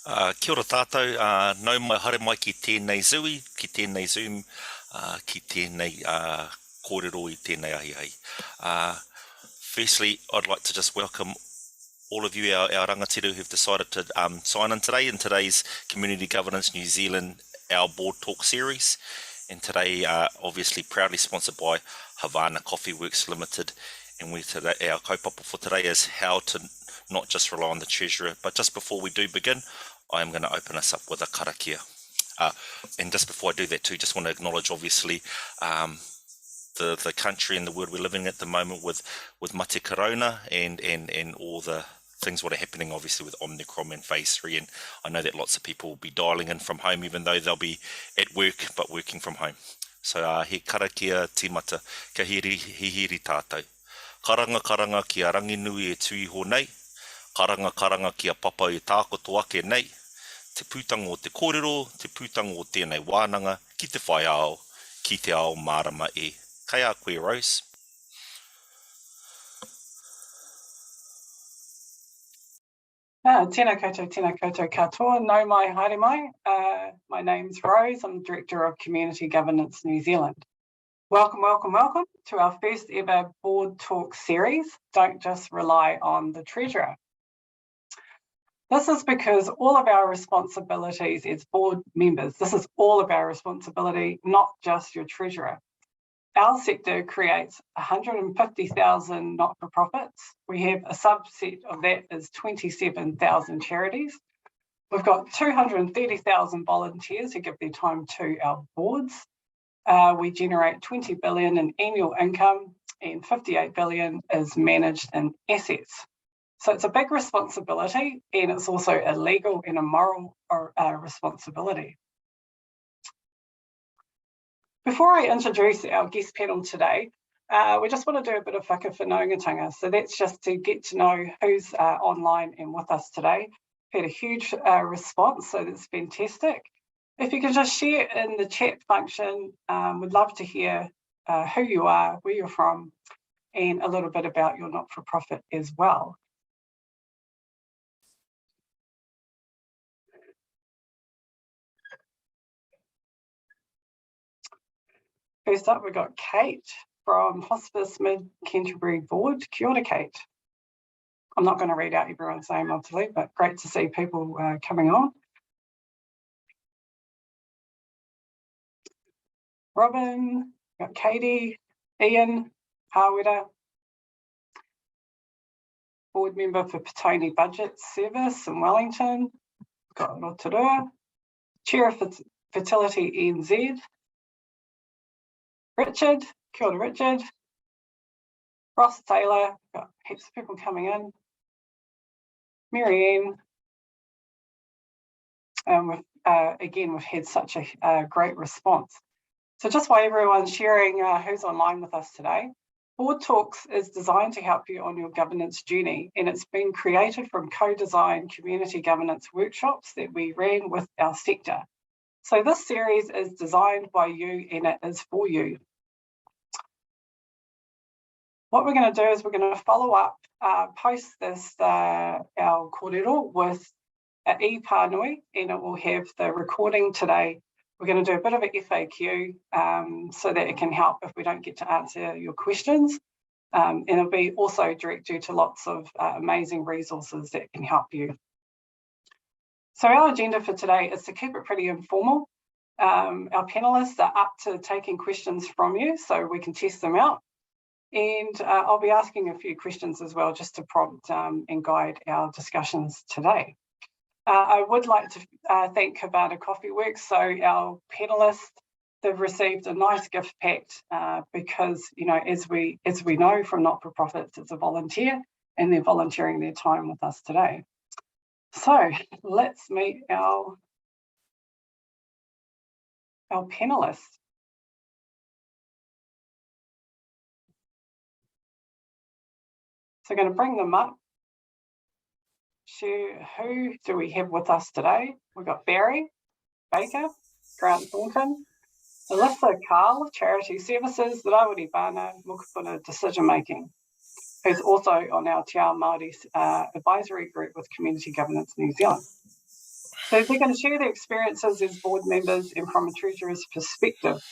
Kia ora tātou, nau mai haere mai ki tēnei zui, ki tēnei Zoom, ki tēnei kōrero I tēnei ahihei. Firstly, I'd like to just welcome all of you, our rangatiru who've decided to sign in today in today's Community Governance New Zealand, our board talk series. And today, obviously proudly sponsored by Havana Coffee Works Limited. And our kaupapa for today is how to not just rely on the Treasurer. But just before we do begin, I am going to open us up with a karakia. And just before I do that too, just want to acknowledge obviously the country and the world we're living in at the moment with mate corona and all the things what are happening obviously with Omicron and phase 3, and I know that lots of people will be dialing in from home even though they'll be at work but working from home. So he karakia tīmata ka hihiri tātou. Karanga kia rangi nui e tui ho nei, karanga kia papa I tākoto ake nei, te pūtanga o te kōrero, te pūtanga o tēnei wānanga, ki te whai ao, ki te ao mārama e. Kai a koe, Rose. Tēnā koutou katoa, nau mai haere mai. My name's Rose, I'm Director of Community Governance New Zealand. Welcome to our first ever board talk series, Don't Just Rely on the Treasurer. This is because all of our responsibilities as board members, this is all of our responsibility, not just your Treasurer. Our sector creates 150,000 not-for-profits. We have a subset of that is 27,000 charities. We've got 230,000 volunteers who give their time to our boards. We generate 20 billion in annual income and 58 billion is managed in assets. So it's a big responsibility and it's also a legal and a moral responsibility. Before I introduce our guest panel today, we just want to do a bit of whakawhanaungatanga. So that's just to get to know who's online and with us today. Had a huge response, so that's fantastic. If you can just share in the chat function, we'd love to hear who you are, where you're from, and a little bit about your not-for-profit as well. First up, we've got Kate from Hospice Mid Canterbury Board. Kia ora, Kate. I'm not going to read out everyone's name, obviously, but great to see people coming on. Robin, got Katie, Ian, Hawera, board member for Petone Budget Service in Wellington. Got Rotorua, Chair of Fertility NZ. Richard, kia ora Richard. Ross Taylor, got heaps of people coming in. Marianne. And again, we've had such a great response. So just while everyone's sharing who's online with us today, Board Talks is designed to help you on your governance journey, and it's been created from co-designed community governance workshops that we ran with our sector. So this series is designed by you and it is for you. What we're going to do is we're going to follow up, post this, our kōrero with e-pānui, and it will have the recording today. We're going to do a bit of an FAQ so that it can help if we don't get to answer your questions. And it'll be also direct you to lots of amazing resources that can help you. So our agenda for today is to keep it pretty informal. Our panelists are up to taking questions from you so we can test them out. And I'll be asking a few questions as well just to prompt and guide our discussions today. I would like to thank Havana Coffee Works. So our panelists, they've received a nice gift packed because, you know, as we know from not-for-profits, it's a volunteer and they're volunteering their time with us today. So let's meet our panelists. So I'm going to bring them up. Share who do we have with us today? We've got Barry Baker, Grant Thornton, Alyssa Carl, Charity Services, Rawiri Bana, Mukapuna Decision Making, who's also on our Te Ao Māori Advisory Group with Community Governance New Zealand. So they're going to share their experiences as board members and from a treasurer's perspective.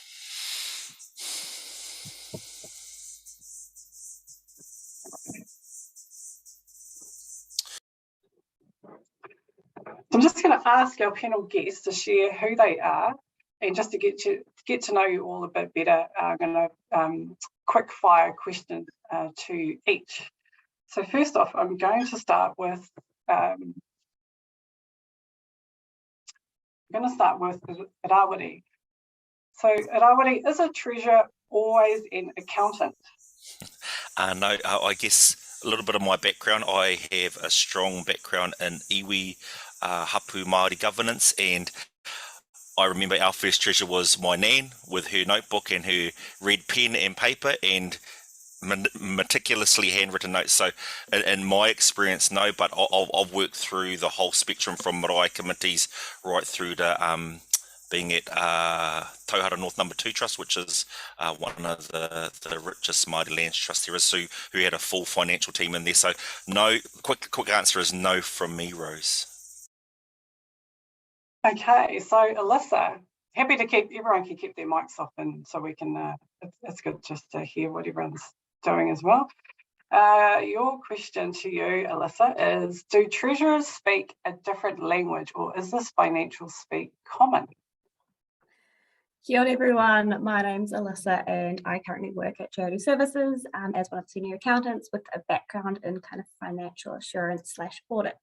I'm just going to ask our panel guests to share who they are, and just to get to know you all a bit better, I'm going to quick fire questions to each. So first off, I'm going to start with Irawiri. So Irawiri, is a treasurer always an accountant? No, I guess a little bit of my background. I have a strong background in iwi hapu Māori governance, and I remember our first treasurer was my nan with her notebook and her red pen and paper and meticulously handwritten notes. So in my experience, no, but I've worked through the whole spectrum from marae committees right through to being at Tauhara North Number 2 Trust, which is one of the richest Māori lands trust there is, who had a full financial team in there. So no, quick answer is no from me, Rose. Okay, so Alyssa, happy to everyone can keep their mics off, and so we can, it's good just to hear what everyone's doing as well. Your question to you, Alyssa, is do treasurers speak a different language, or is this financial speak common? Kia ora everyone, my name's Alyssa and I currently work at Charity Services as one of the senior accountants with a background in kind of financial assurance / audit.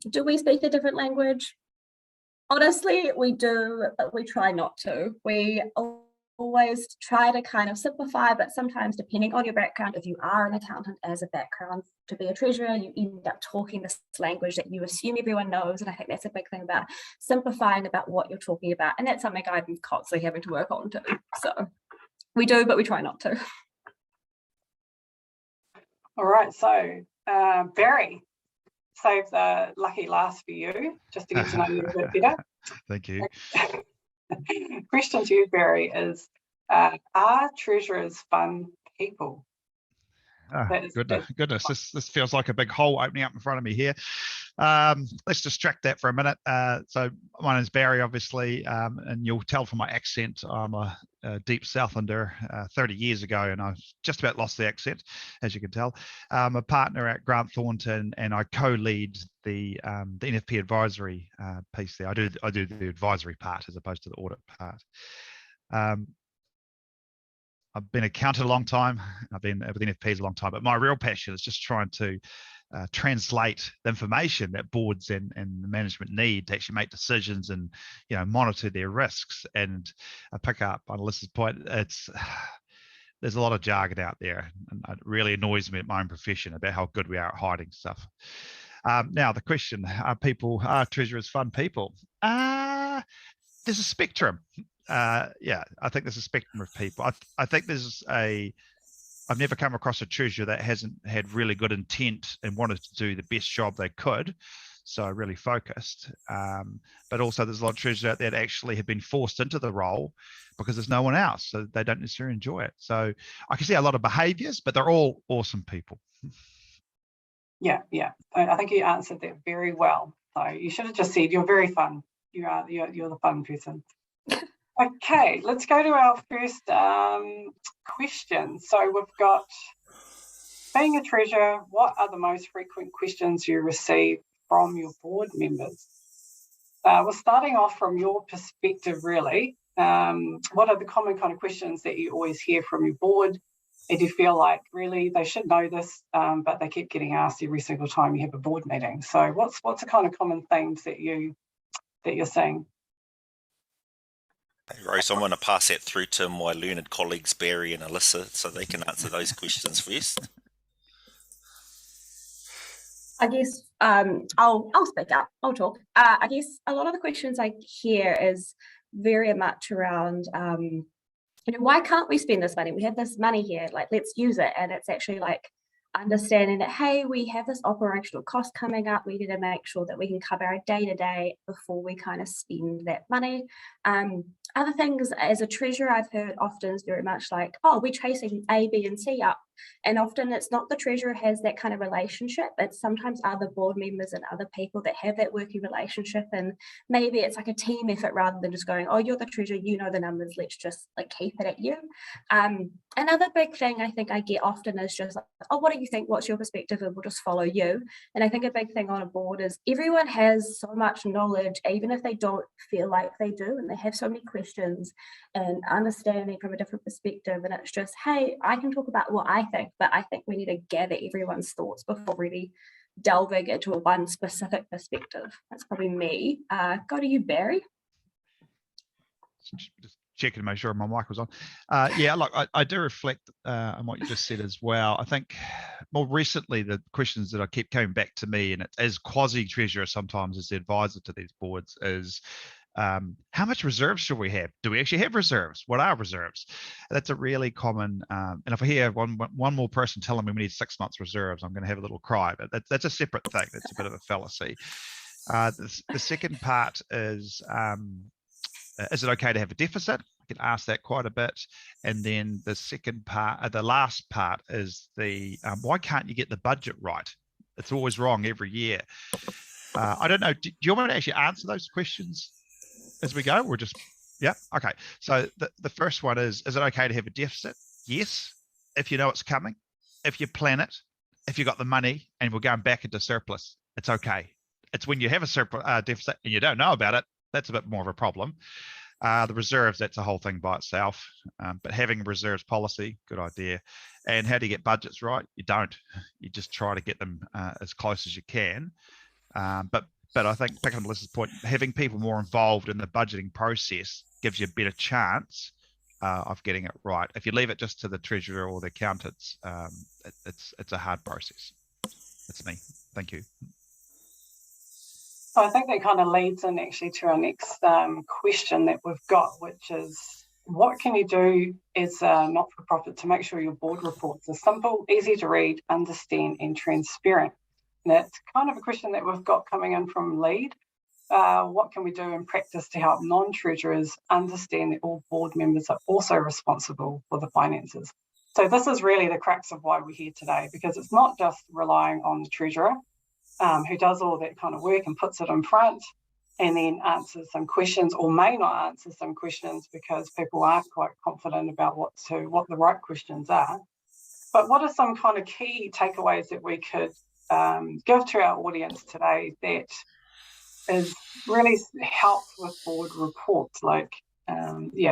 Do we speak a different language? Honestly, we do, but we try not to. We always try to kind of simplify, but sometimes depending on your background, if you are an accountant as a background to be a treasurer, you end up talking this language that you assume everyone knows. And I think that's a big thing about simplifying about what you're talking about. And that's something I'm constantly having to work on too. So we do, but we try not to. All right, so Barry, save the lucky last for you, just to get to know you a bit better. Thank you. Question to you, Barry, is are treasurers fun people? Goodness, this feels like a big hole opening up in front of me here. Let's distract that for a minute. So my name's Barry, obviously, and you'll tell from my accent, I'm a deep Southlander 30 years ago, and I've just about lost the accent, as you can tell. I'm a partner at Grant Thornton, and I co-lead the NFP advisory piece there. I do the advisory part as opposed to the audit part. I've been accountant a long time. I've been with NFPs a long time, but my real passion is just trying to translate the information that boards and the management need to actually make decisions and monitor their risks. And I pick up on Alyssa's point. There's a lot of jargon out there, and it really annoys me at my own profession about how good we are at hiding stuff. Now the question: are treasurers fun people? There's a spectrum. Yeah, I think there's a spectrum of people. I think I've never come across a treasurer that hasn't had really good intent and wanted to do the best job they could, so really focused. But also there's a lot of treasurers out there that actually have been forced into the role because there's no one else, so they don't necessarily enjoy it. So I can see a lot of behaviours, but they're all awesome people. Yeah, I think you answered that very well. So you should have just said you're very fun. You're the fun person. Okay, let's go to our first question. So we've got, being a treasurer, what are the most frequent questions you receive from your board members? We're starting off from your perspective, really. What are the common kind of questions that you always hear from your board? And do you feel like really they should know this, but they keep getting asked every single time you have a board meeting? So what's the kind of common themes that you're seeing? Rose, I'm going to pass that through to my learned colleagues Barry and Alyssa so they can answer those questions first. I guess I'll speak up, I'll talk. I guess a lot of the questions I hear is very much around, why can't we spend this money? We have this money here, like let's use it. And it's actually like, understanding that, hey, we have this operational cost coming up. We need to make sure that we can cover our day-to-day before we kind of spend that money. Other things, as a treasurer, I've heard often is very much like, oh, we're chasing A, B, and C up. And often it's not the treasurer has that kind of relationship. It's sometimes other board members and other people that have that working relationship. And maybe it's like a team effort rather than just going, oh, you're the treasurer, you know the numbers, let's just like keep it at you. Another big thing I think I get often is just like, oh, what do you think? What's your perspective? And we'll just follow you. And I think a big thing on a board is everyone has so much knowledge, even if they don't feel like they do, and they have so many questions and understanding from a different perspective. And it's just, hey, I can talk about what I think, but I think we need to gather everyone's thoughts before really delving into one specific perspective. That's probably me. Go to you, Barry. Just checking to make sure my mic was on. Yeah, look, I do reflect on what you just said as well. I think more recently, the questions that I keep coming back to me, and as quasi-treasurer sometimes as the advisor to these boards, is how much reserves should we have? Do we actually have reserves? What are reserves? That's a really common, and if I hear one more person telling me we need 6 months reserves, I'm going to have a little cry, but that's a separate thing. That's a bit of a fallacy. The second part is it okay to have a deficit? I get asked that quite a bit. And then the second part, the last part is the why can't you get the budget right? It's always wrong every year. I don't know. Do you want me to actually answer those questions as we go? Or just, yeah, okay. So the first one is it okay to have a deficit? Yes, if you know it's coming, if you plan it, if you got the money and we're going back into surplus, it's okay. It's when you have a surplus deficit and you don't know about it, that's a bit more of a problem. The reserves, that's a whole thing by itself. But having a reserves policy, good idea. And how do you get budgets right? You don't. You just try to get them as close as you can. But I think, picking up Melissa's point, having people more involved in the budgeting process gives you a better chance of getting it right. If you leave it just to the treasurer or the accountants, it's a hard process. That's me. Thank you. So I think that kind of leads in actually to our next question that we've got, which is what can you do as a not-for-profit to make sure your board reports are simple, easy to read, understand, and transparent? And it's kind of a question that we've got coming in from Lead. What can we do in practice to help non-treasurers understand that all board members are also responsible for the finances? So this is really the crux of why we're here today, because it's not just relying on the treasurer, who does all that kind of work and puts it in front and then answers some questions, or may not answer some questions because people aren't quite confident about what the right questions are. But what are some kind of key takeaways that we could give to our audience today that is really helps with board reports? Like,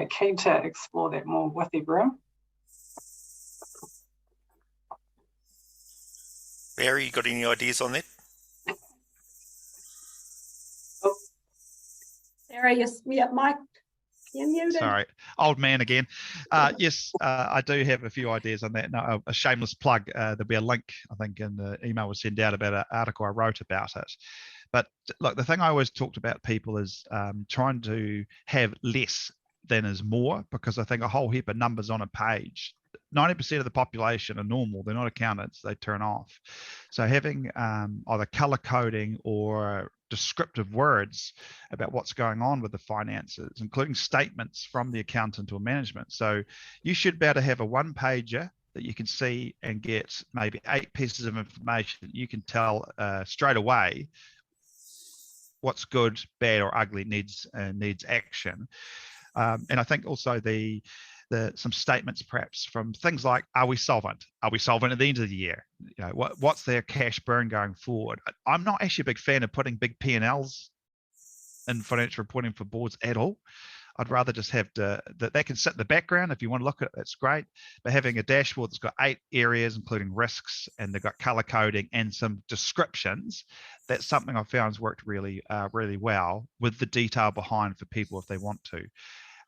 keen to explore that more with everyone. Barry, you got any ideas on that? Sarah, Mike, you're muted. Sorry, old man again. Yes, I do have a few ideas on that. No, a shameless plug. There'll be a link, I think, in the email was sent out about an article I wrote about it. But look, the thing I always talked about people is trying to have less than is more, because I think a whole heap of numbers on a page, 90% of the population are normal. They're not accountants. They turn off. So having either color coding or descriptive words about what's going on with the finances, including statements from the accountant or management. So you should be able to have a one-pager that you can see and get maybe 8 pieces of information. You can tell straight away what's good, bad, or ugly, needs action. And I think also some statements perhaps from things like, are we solvent? Are we solvent at the end of the year? You know, what's their cash burn going forward? I'm not actually a big fan of putting big P&Ls in financial reporting for boards at all. I'd rather just have that can sit in the background. If you want to look at it, that's great. But having a dashboard that's got 8 areas, including risks, and they've got color coding and some descriptions, that's something I've found has worked really, really well, with the detail behind for people if they want to.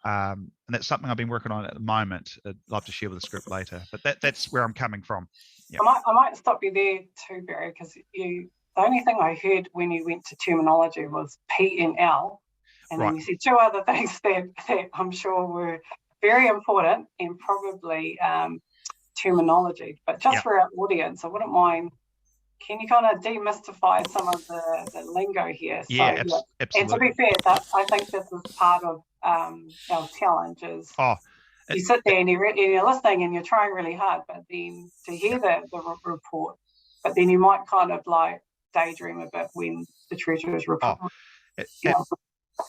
And that's something I've been working on at the moment. I'd love to share with the script later, but that's where I'm coming from. Yep. I might stop you there too, Barry, because the only thing I heard when you went to terminology was P and L, and then you said 2 other things that I'm sure were very important and probably terminology. But just for our audience, I wouldn't mind, can you kind of demystify some of the lingo here? Yeah, So, absolutely. And to be fair, I think this is part of our challenge is you sit there and you're listening and you're trying really hard, but then to hear the report, but then you might kind of like daydream a bit when the Treasurer's report.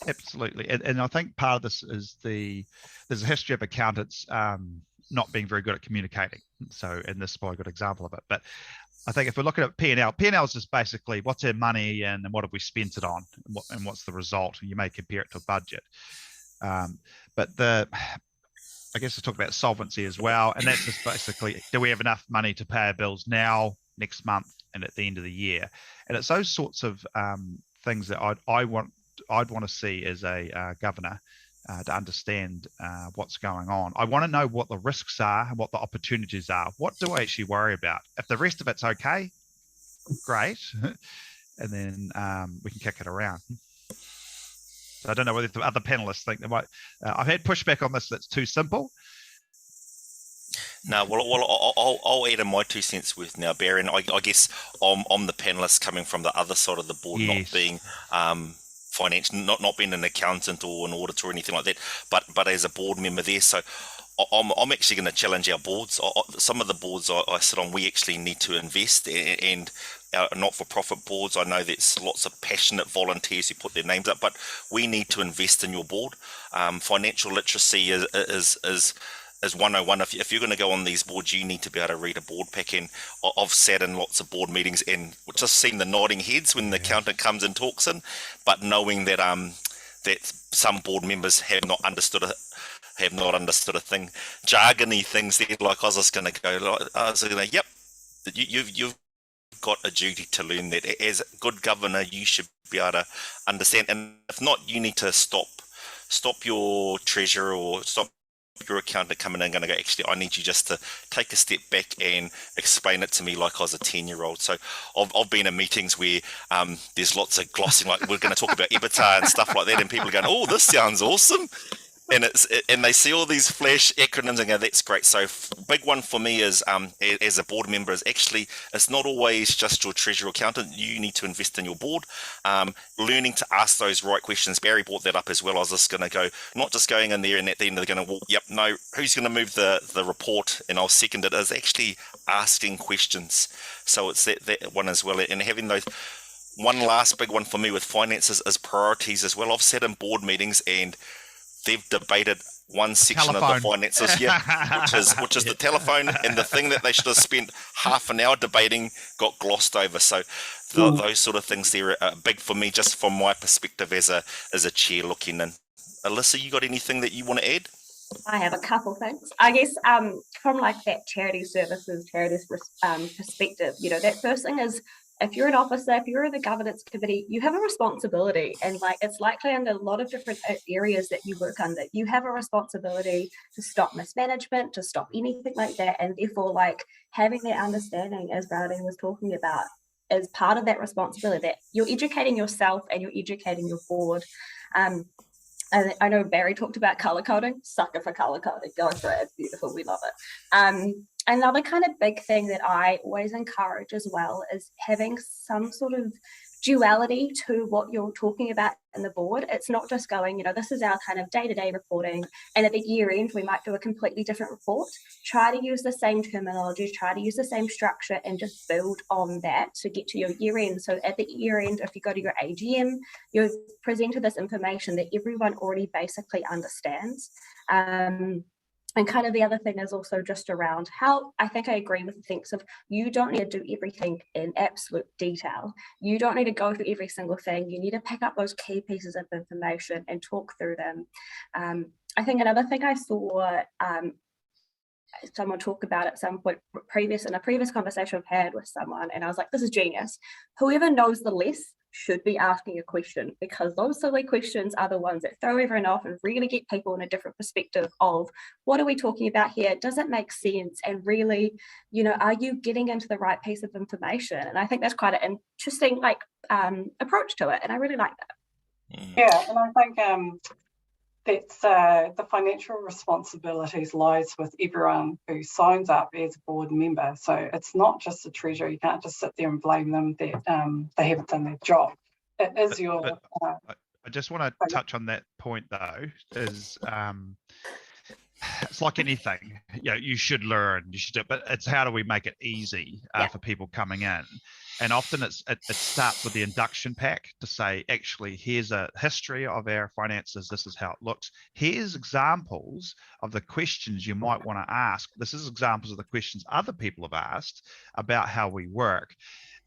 Absolutely. And I think part of this is there's a history of accountants not being very good at communicating. So, and this is probably a good example of it. But I think if we're looking at P&L is just basically what's our money and what have we spent it on and what's the result. And you may compare it to a budget. But I guess we'll talk about solvency as well. And that's just basically, do we have enough money to pay our bills now, next month, and at the end of the year? And it's those sorts of things that I'd want to see as a governor to understand what's going on. I want to know what the risks are and what the opportunities are. What do I actually worry about? If the rest of it's okay, great. And then we can kick it around. So I don't know whether the other panelists think they might. I've had pushback on this that's too simple. No, well, I'll add in my 2 cents worth now, Barry. And I guess I'm the panelist coming from the other side of the board, not being financial, not being an accountant or an auditor or anything like that, but as a board member there. So I'm actually going to challenge our boards. Some of the boards I sit on, we actually need to invest, and our not-for-profit boards, I know there's lots of passionate volunteers who put their names up, but we need to invest in your board. Financial literacy is 101. If you're going to go on these boards, you need to be able to read a board pack. And I've sat in lots of board meetings and just seen the nodding heads when the accountant comes and talks in, but knowing that that some board members have not understood a thing, jargony things there. Like I was going to go, yep, you've got a duty to learn that. As a good governor, you should be able to understand, and if not, you need to stop your treasurer or stop your accountant coming in and going to go, actually, I need you just to take a step back and explain it to me like I was a 10-year-old. So I've been in meetings where there's lots of glossing, like we're going to talk about EBITDA and stuff like that, and people are going, oh, this sounds awesome. And they see all these flash acronyms and go, that's great. So big one for me is, as a board member, is actually, it's not always just your treasurer accountant. You need to invest in your board, learning to ask those right questions. Barry brought that up as well. I was just going to go, not just going in there and at the end they're going to, well, yep, no, who's going to move the report? And I'll second it, is actually asking questions. So it's that one as well. And having those, one last big one for me with finances is priorities as well. I've sat in board meetings and they've debated one section of the finances, which is the telephone, and the thing that they should have spent half an hour debating got glossed over. So those sort of things there are big for me, just from my perspective as a chair looking in. Alyssa, you got anything that you want to add? I have a couple things. I guess from like that charity services perspective, that first thing is, if you're an officer, if you're in the governance committee, you have a responsibility, and like it's likely under a lot of different areas that you work under, you have a responsibility to stop mismanagement, to stop anything like that, and therefore like having that understanding, as Rowdy was talking about, is part of that responsibility, that you're educating yourself and you're educating your board. And I know Barry talked about colour coding. Sucker for colour coding. Go for it. It's beautiful. We love it. Another kind of big thing that I always encourage as well is having some sort of duality to what you're talking about in the board. It's not just going, this is our kind of day-to-day reporting, and at the year end we might do a completely different report. Try to use the same terminology, try to use the same structure, and just build on that to get to your year end. So at the year end, if you go to your AGM, you're presented this information that everyone already basically understands. And kind of the other thing is also just around how, I think I agree with the thinks of, you don't need to do everything in absolute detail. You don't need to go through every single thing. You need to pick up those key pieces of information and talk through them. I think another thing I saw someone talk about at some point in a previous conversation I've had with someone, and I was like, this is genius. Whoever knows the less should be asking a question, because those silly questions are the ones that throw everyone off and really get people in a different perspective of, what are we talking about here? Does it make sense? And really, are you getting into the right piece of information? And I think that's quite an interesting approach to it, and I really like that. Yeah, and I think that's the financial responsibilities lies with everyone who signs up as a board member. So it's not just the treasurer. You can't just sit there and blame them that they haven't done their job. It is I just want to touch on that point though, is it's like anything, you should learn, you should do it, but it's how do we make it easy for people coming in? And often it starts with the induction pack to say, actually, here's a history of our finances. This is how it looks. Here's examples of the questions you might want to ask. This is examples of the questions other people have asked about how we work.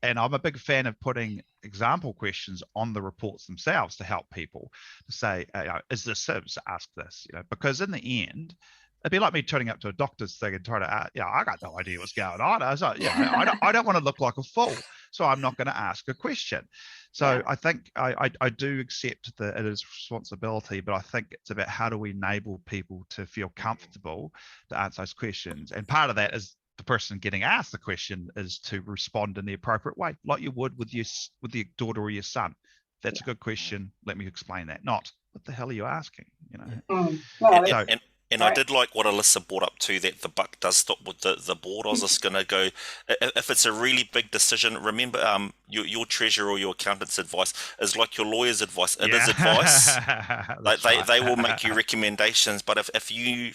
And I'm a big fan of putting example questions on the reports themselves to help people to say, is this Sibs? Ask this, because in the end, it'd be like me turning up to a doctor's thing and trying to, I got no idea what's going on. I was like, I don't want to look like a fool, so I'm not going to ask a question. So I think I do accept that it is responsibility, but I think it's about how do we enable people to feel comfortable to answer those questions. And part of that is the person getting asked the question is to respond in the appropriate way, like you would with your daughter or your son. That's a good question. Let me explain that. Not, what the hell are you asking? And I did like what Alyssa brought up too, that the buck does stop with the board. I was just going to go, if it's a really big decision, remember your treasurer or your accountant's advice is like your lawyer's advice. It is advice. They will make you recommendations, but if you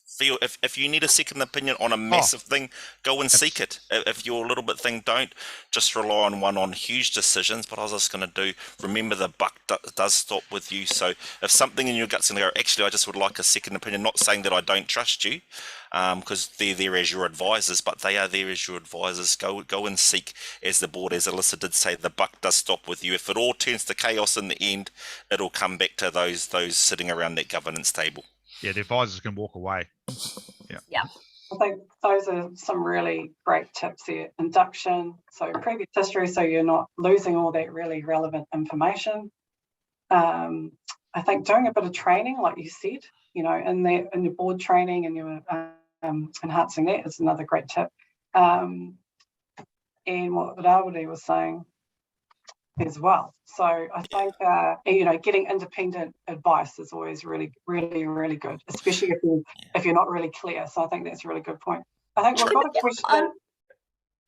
feel if you need a second opinion on a massive thing, go and seek it. If you're a little bit thing, don't just rely on one on huge decisions. But I was just going to do, remember the buck does stop with you. So if something in your gut's going to go, actually I just would like a second opinion, not saying that I don't trust you, because they're there as your advisors, but they are there as your advisors. Go and seek as the board. As Alyssa did say, the buck does stop with you. If it all turns to chaos in the end, it'll come back to those sitting around that governance table. Yeah, the advisors can walk away. Yeah. I think those are some really great tips there. Induction, so previous history, so you're not losing all that really relevant information. I think doing a bit of training, like you said, in your board training and you're enhancing that is another great tip. And what Rawiri was saying as well. So I think, getting independent advice is always really, really, really good, especially if you're not really clear. So I think that's a really good point. I think we've got a question.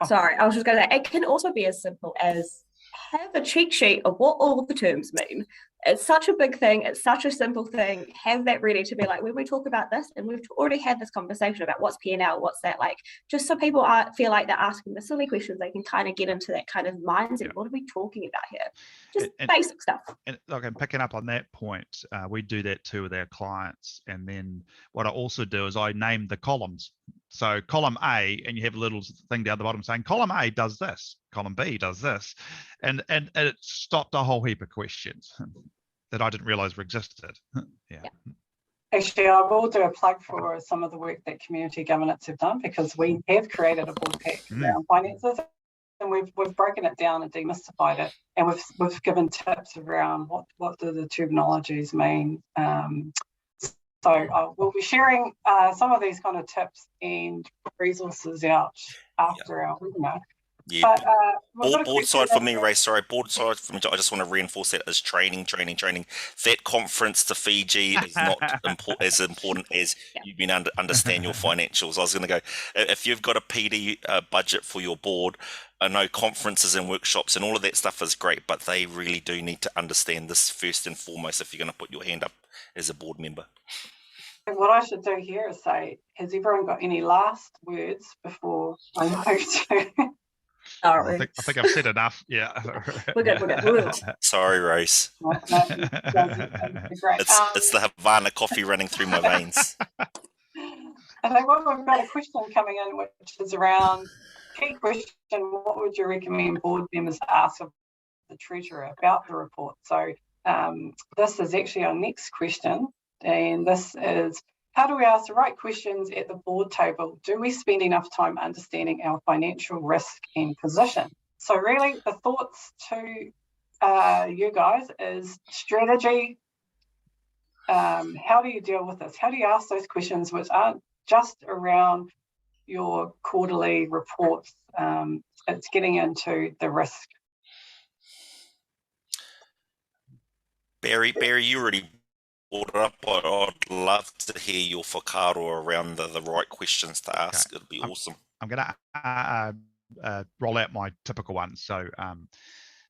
Sorry, I was just going to say, it can also be as simple as have a cheat sheet of what all the terms mean. It's such a big thing. It's such a simple thing. Have that ready to be like, when we talk about this, and we've already had this conversation about what's P&L, what's that like, just so people feel like they're asking the silly questions, they can kind of get into that kind of mindset. What are we talking about here? Just basic stuff. And look, I'm picking up on that point. We do that too with our clients. And then what I also do is I name the columns. So column A, and you have a little thing down the bottom saying column A does this, column B does this. And it stopped a whole heap of questions that I didn't realize existed. Yeah. Actually, I will do a plug for some of the work that community governance have done, because we have created a board pack around finances, and we've broken it down and demystified it, and we've given tips around what do the terminologies mean. So we'll be sharing some of these kind of tips and resources out after our webinar. Yeah, board side for me, Ray. Sorry, board side for me. I just want to reinforce that as training. That conference to Fiji is not as important as you being understand your financials. I was going to go, if you've got a PD budget for your board, I know conferences and workshops and all of that stuff is great, but they really do need to understand this first and foremost if you're going to put your hand up as a board member. What I should do here is say, has everyone got any last words before I move to? I think I've said enough. Yeah. We're good. Sorry, Rose. Great. It's the Havana coffee running through my veins. I think we've got a question coming in, which is around key question: what would you recommend board members ask of the treasurer about the report? So this is actually our next question, and this is: how do we ask the right questions at the board table? Do we spend enough time understanding our financial risk and position? So really the thoughts to you guys is strategy. How do you deal with this? How do you ask those questions which aren't just around your quarterly reports? It's getting into the risk. Barry, you already up, I'd love to hear your whakaaro around the right questions to ask. It'd be awesome. I'm going to roll out my typical ones. So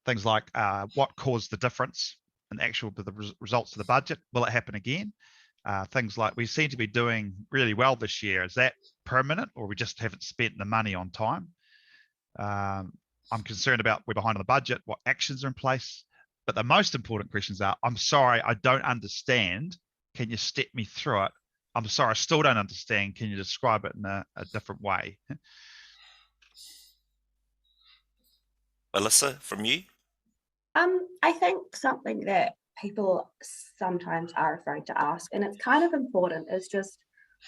things like what caused the difference in the results of the budget? Will it happen again? Things like we seem to be doing really well this year. Is that permanent, or we just haven't spent the money on time? I'm concerned about we're behind on the budget. What actions are in place? But the most important questions are, I'm sorry, I don't understand. Can you step me through it? I'm sorry, I still don't understand. Can you describe it in a different way? Alyssa, from you? I think something that people sometimes are afraid to ask, and it's kind of important, is just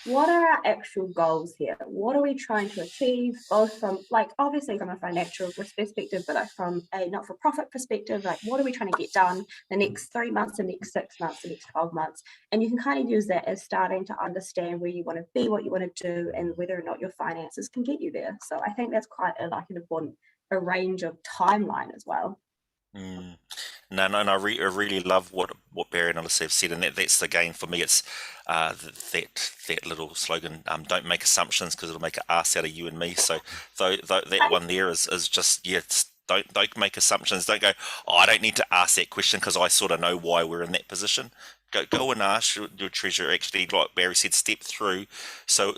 what are our actual goals here? What are we trying to achieve, both from, like, obviously from a financial perspective, but like from a not-for-profit perspective, like what are we trying to get done the next 3 months, the next 6 months, the next 12 months? And you can kind of use that as starting to understand where you want to be, what you want to do, and whether or not your finances can get you there. So I think that's quite an important range of timeline as well. No, I really love what Barry and Alyssa have said, and that's the game for me. It's that little slogan, don't make assumptions because it'll make an ass out of you and me. So that one there is just, don't make assumptions. Don't go, oh, I don't need to ask that question because I sort of know why we're in that position. Go and ask your treasurer, actually, like Barry said, step through so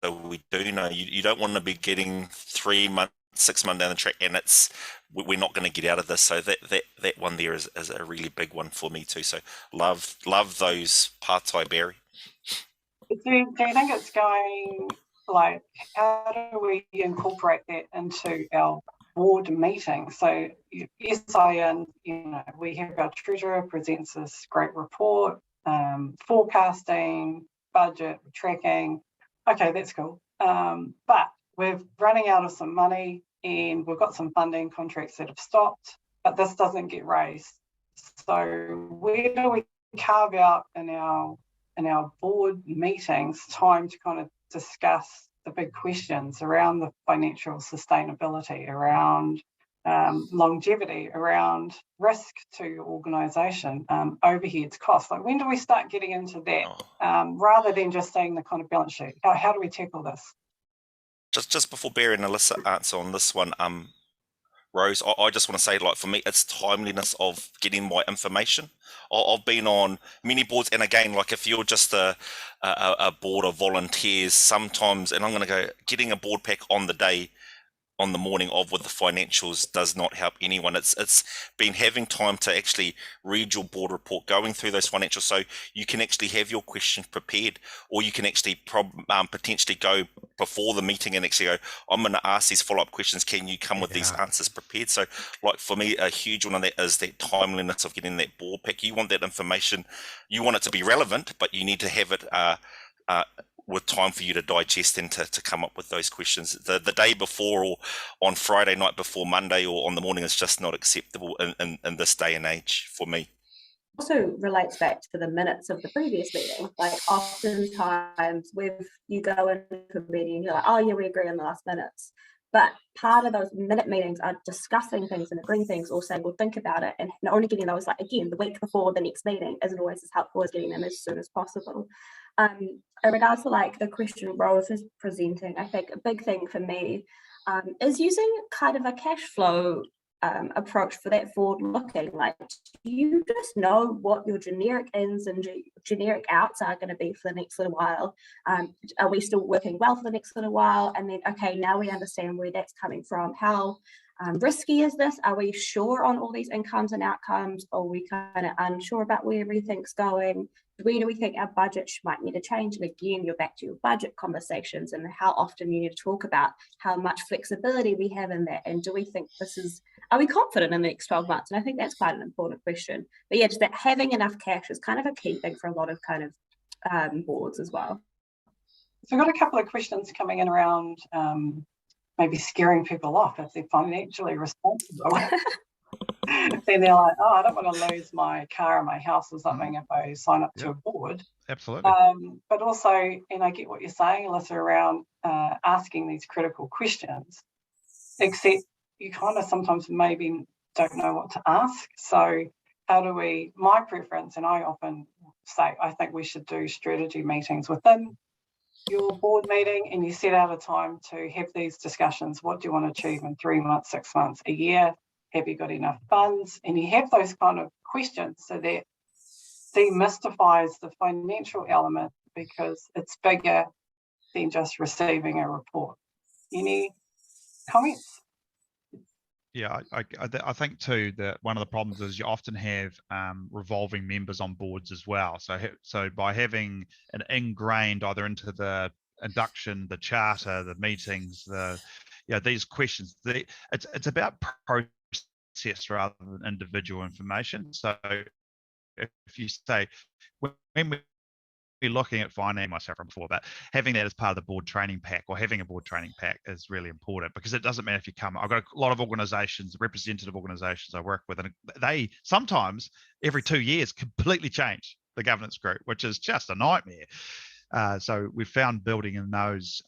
we do know. You don't want to be getting 3 months, 6 months down the track and we're not going to get out of this. So that one there is a really big one for me too. So love those partai, Barry. Do you think it's going, like, how do we incorporate that into our board meeting? So SIN, we have our treasurer presents this great report, forecasting, budget, tracking. Okay, that's cool. But we're running out of some money and we've got some funding contracts that have stopped, but this doesn't get raised. So where do we carve out in our board meetings time to kind of discuss the big questions around the financial sustainability, around longevity, around risk to your organisation, overheads, costs? Like, when do we start getting into that rather than just saying the kind of balance sheet? How do we tackle this? Just before Barry and Alyssa answer on this one, Rose, I just want to say, like, for me, it's timeliness of getting my information. I've been on many boards, and again, like, if you're just a board of volunteers, sometimes, and I'm going to go, getting a board pack on the day, on the morning of with the financials does not help anyone. It's been having time to actually read your board report, going through those financials, so you can actually have your questions prepared, or you can actually potentially go before the meeting and actually go, I'm going to ask these follow-up questions. Can you come with these answers prepared? So, like, for me, a huge one of that is that timeliness of getting that board pack. You want that information, you want it to be relevant, but you need to have it with time for you to digest and to come up with those questions. The day before, or on Friday night before Monday, or on the morning, is just not acceptable in this day and age for me. Also relates back to the minutes of the previous meeting. Like, oftentimes you go into a meeting and you're like, oh yeah, we agree on the last minutes. But part of those minute meetings are discussing things and agreeing things, or saying, well, think about it. And not only getting those, like, again, the week before the next meeting isn't always as helpful as getting them as soon as possible. In regards to, like, the question Rose is presenting, I think a big thing for me is using kind of a cash flow approach for that forward looking. Like, do you just know what your generic ins and generic outs are going to be for the next little while? Are we still working well for the next little while? And then, okay, now we understand where that's coming from. How risky is this? Are we sure on all these incomes and outcomes? Or are we kind of unsure about where everything's going? Where do we think our budget might need to change? And again, you're back to your budget conversations and how often you need to talk about how much flexibility we have in that. And do we think are we confident in the next 12 months? And I think that's quite an important question. But yeah, just that having enough cash is kind of a key thing for a lot of kind of boards as well. So I've got a couple of questions coming in around maybe scaring people off if they're financially responsible. Then they're like, oh, I don't want to lose my car or my house or something if I sign up to a board. Absolutely. But also, and I get what you're saying, Alyssa, around asking these critical questions, except you kind of sometimes maybe don't know what to ask. So how do we, my preference, and I often say, I think we should do strategy meetings within your board meeting, and you set out a time to have these discussions. What do you want to achieve in 3 months, 6 months, a year? Have you got enough funds? And you have those kind of questions so that demystifies the financial element, because it's bigger than just receiving a report. Any comments? Yeah, I think too that one of the problems is you often have revolving members on boards as well. So by having an ingrained either into the induction, the charter, the meetings, these questions, it's about process rather than individual information. So if you say when we're looking at finance myself from before, but having that as part of the board training pack, or having a board training pack, is really important, because it doesn't matter if you come. I've got a lot of organizations, representative organizations I work with, and they sometimes every 2 years completely change the governance group, which is just a nightmare. So we've found building in those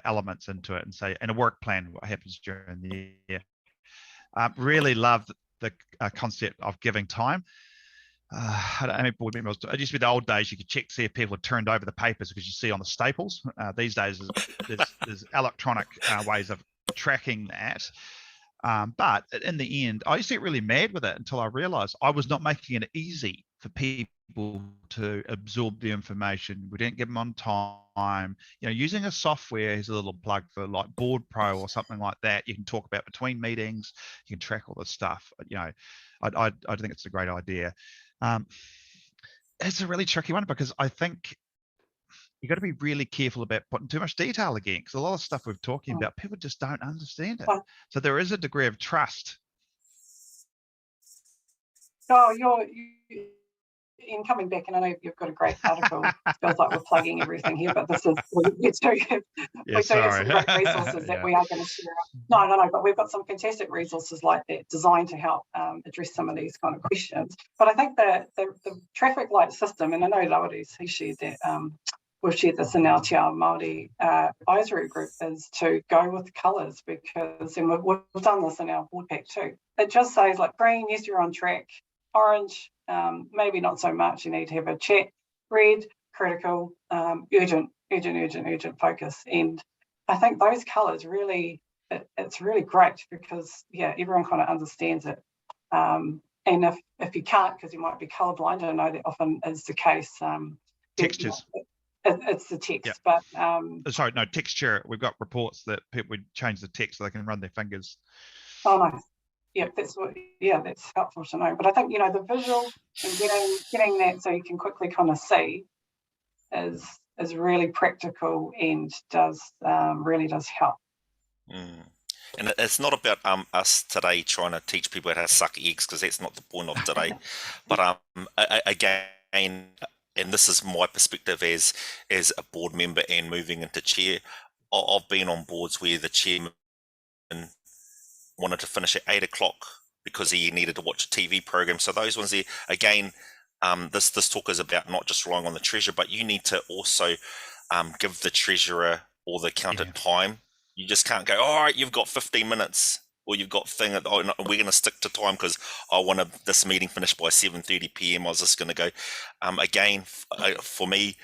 elements into it, and say in a work plan what happens during the year. Really love the concept of giving time. I don't know, board members. It used to be the old days. You could check to see if people had turned over the papers because you see on the staples. These days, there's electronic ways of tracking that. But in the end, I used to get really mad with it until I realised I was not making it easy for people to absorb the information. We didn't give them on time. Using a software is a little plug for like Board Pro or something like that. You can talk about between meetings. You can track all this stuff. I think it's a great idea. It's a really tricky one, because I think you got to be really careful about putting too much detail again, because a lot of stuff we're talking about, people just don't understand it. So there is a degree of trust. In coming back, and I know you've got a great article. It feels like we're plugging everything here, but this is we do have some great resources that we are going to share. No, but we've got some fantastic resources like that designed to help address some of these kind of questions. But I think the traffic light system, and I know Lauri's, he shared that, we've shared this in our Te Ao Māori advisory group, is to go with colours, because, and we've done this in our board pack too. It just says like green, yes, you're on track. Orange, maybe not so much, you need to have a chat. Red, critical, urgent focus. And I think those colours really, it's really great, because everyone kind of understands it. And if you can't, because you might be colourblind, I know that often is the case. Textures. It's the text, but sorry, no, texture. We've got reports that people would change the text so they can run their fingers. Oh, nice. Yeah, that's helpful to know. But I think the visual and getting that so you can quickly kind of see is really practical, and really does help. And it's not about us today trying to teach people how to suck eggs, because that's not the point of today. But again, and this is my perspective as a board member and moving into chair. I've been on boards where the chairman wanted to finish at 8 o'clock because he needed to watch a TV program. So those ones there, again, this talk is about not just relying on the treasurer, but you need to also give the treasurer or the accountant time. You just can't go, all right, you've got 15 minutes, or you've got we're going to stick to time because I want this meeting finished by 7:30 p.m. I was just going to go. Again, for me,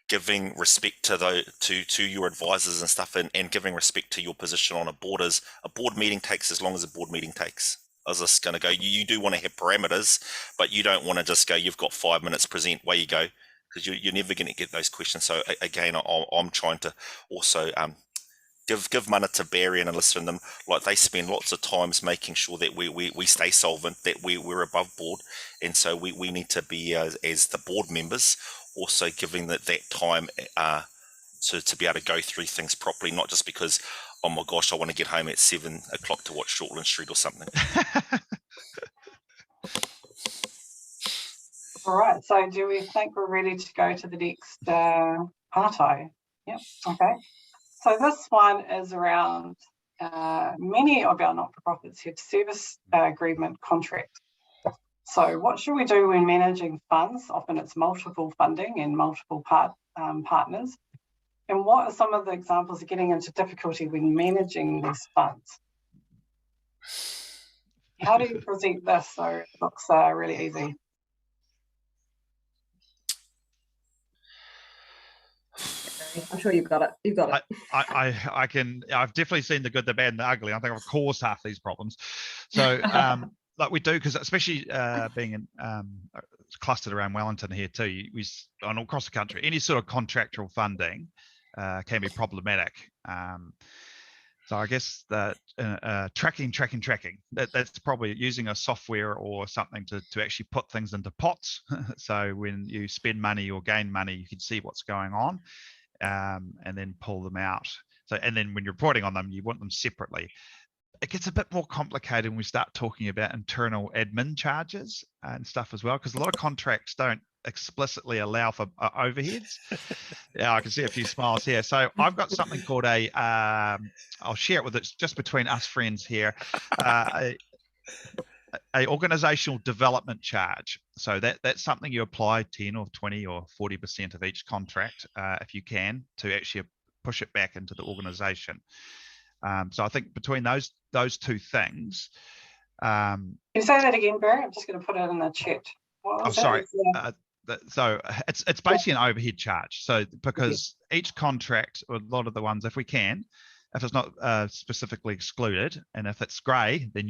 giving respect to your advisors and stuff, and giving respect to your position on a board, is a board meeting takes as long as a board meeting takes. I was just going to go, you do want to have parameters, but you don't want to just go, you've got 5 minutes, present, away you go, because you're never going to get those questions. So again, I'm trying to also give mana to Barry and listen to them. Like, they spend lots of times making sure that we stay solvent, that we're above board, and so we need to be as the board members also giving that time to be able to go through things properly, not just because, oh my gosh, I want to get home at 7 o'clock to watch Shortland Street or something. All right, so do we think we're ready to go to the next partai? Yep, okay. So this one is around many of our not-for-profits have service agreement contracts. So what should we do when managing funds? Often it's multiple funding and multiple partners. And what are some of the examples of getting into difficulty when managing these funds? How do you present this so it looks really easy? I'm sure you've got it. You've got it. I've definitely seen the good, the bad, and the ugly. I think I've caused half these problems. So, like we do, because especially being in, clustered around Wellington here too, and across the country, any sort of contractual funding can be problematic. So I guess that tracking. That's probably using a software or something to actually put things into pots. So when you spend money or gain money, you can see what's going on, and then pull them out. So, and then when you're reporting on them, you want them separately. It gets a bit more complicated when we start talking about internal admin charges and stuff as well, because a lot of contracts don't explicitly allow for overheads. Yeah, I can see a few smiles here. So I've got something called I'll share it with it's just between us friends here, a organizational development charge. So that's something you apply 10 or 20 or 40% of each contract, if you can, to actually push it back into the organization. So I think between those two things. Can you say that again, Barry? I'm just going to put it in the chat. Sorry. So it's basically an overhead charge. So because each contract, or a lot of the ones, if we can, if it's not specifically excluded, and if it's grey, then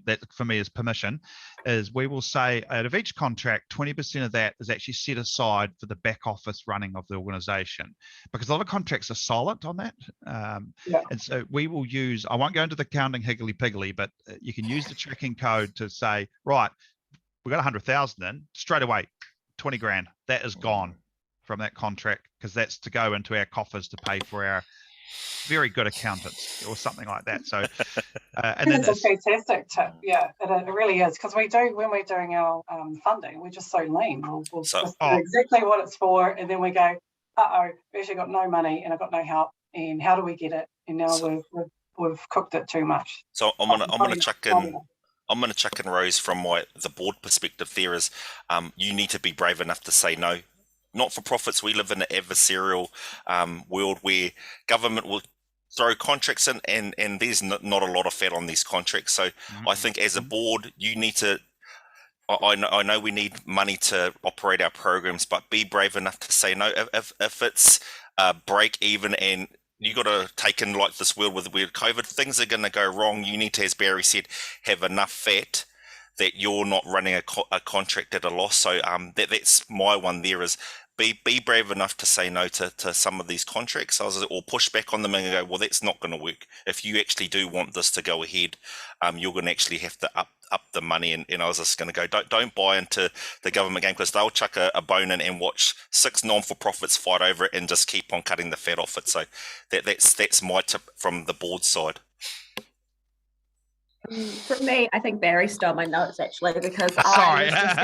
that for me is permission, is we will say out of each contract, 20% of that is actually set aside for the back office running of the organisation, because a lot of contracts are silent on that. And so we will use, I won't go into the counting higgly-piggly, but you can use the tracking code to say, right, we got 100,000 in straight away, 20 grand, that is gone from that contract, because that's to go into our coffers to pay for our very good accountants or something like that. So and then it's a fantastic tip. Yeah, it really is, because we do, when we're doing our funding, we're just so lean. We'll just do exactly what it's for, and then we go, we actually got no money and I've got no help, and how do we get it? And now we've cooked it too much. So I'm gonna chuck in, Rose, from the board perspective. There is you need to be brave enough to say no. Not for profits. We live in an adversarial world where government will throw contracts in, and there's not a lot of fat on these contracts. So I think as a board, you need to. I know we need money to operate our programs, but be brave enough to say no. If it's break even, and you got to take in like this world with weird COVID, things are going to go wrong. You need to, as Barry said, have enough fat that you're not running a contract at a loss. So that's my one there is be brave enough to say no to some of these contracts, or push back on them and go, well, that's not going to work. If you actually do want this to go ahead, you're going to actually have to up the money. And I was just going to go, don't buy into the government game, because they'll chuck a bone in and watch 6 non-for-profits fight over it and just keep on cutting the fat off it. So that's my tip from the board side. For me, I think Barry stole my notes actually, because I was just